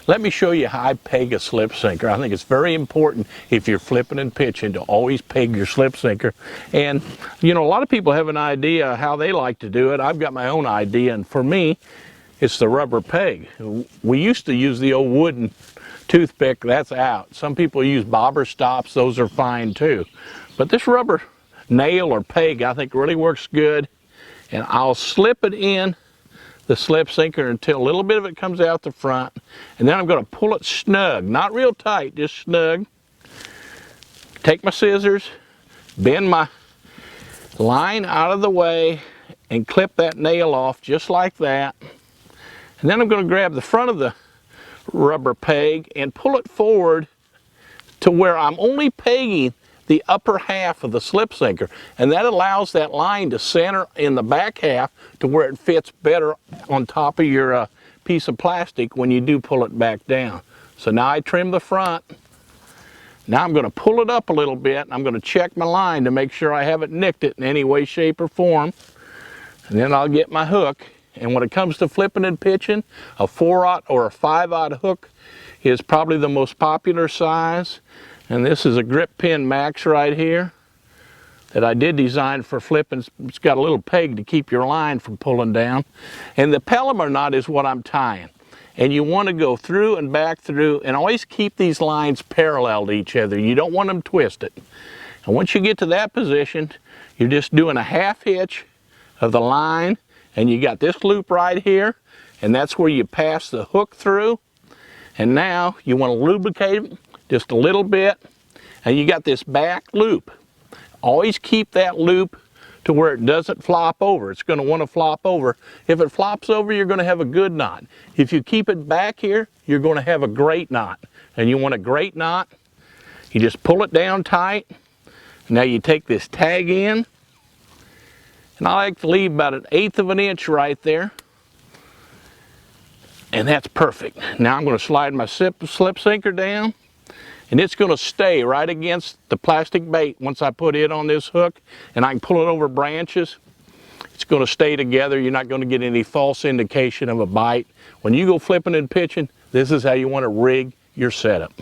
Let me show you how I peg a slip sinker. I think it's very important if you're flipping and pitching to always peg your slip sinker. And you know, a lot of people have an idea how they like to do it. I've got my own idea, and for me, it's the rubber peg. We used to use the old wooden toothpick. That's out. Some people use bobber stops. Those are fine too. But this rubber nail or peg, I think, really works good. And I'll slip it in the slip sinker until a little bit of it comes out the front, and then I'm going to pull it snug, not real tight, just snug. Take my scissors, bend my line out of the way, and clip that nail off just like that. And then I'm going to grab the front of the rubber peg and pull it forward to where I'm only pegging the upper half of the slip sinker, and that allows that line to center in the back half to where it fits better on top of your piece of plastic when you do pull it back down. So now I trim the front. Now I'm going to pull it up a little bit, and I'm going to check my line to make sure I haven't nicked it in any way, shape, or form. And then I'll get my hook, and when it comes to flipping and pitching, a 4/0 or a 5/0 hook is probably the most popular size. And this is a grip pin max right here that I did design for flipping. It's got a little peg to keep your line from pulling down. And the Palomar knot is what I'm tying. And you want to go through and back through, and always keep these lines parallel to each other. You don't want them twisted. And once you get to that position, you're just doing a half hitch of the line, and you got this loop right here, and that's where you pass the hook through. And now you want to lubricate it just a little bit, and you got this back loop. Always keep that loop to where it doesn't flop over. It's going to want to flop over. If it flops over, you're going to have a good knot. If you keep it back here, you're going to have a great knot. And you want a great knot, you just pull it down tight. Now you take this tag in, and I like to leave about 1/8 of an inch right there. And that's perfect. Now I'm going to slide my slip sinker down, and it's going to stay right against the plastic bait once I put it on this hook, and I can pull it over branches. It's going to stay together. You're not going to get any false indication of a bite. When you go flipping and pitching, this is how you want to rig your setup.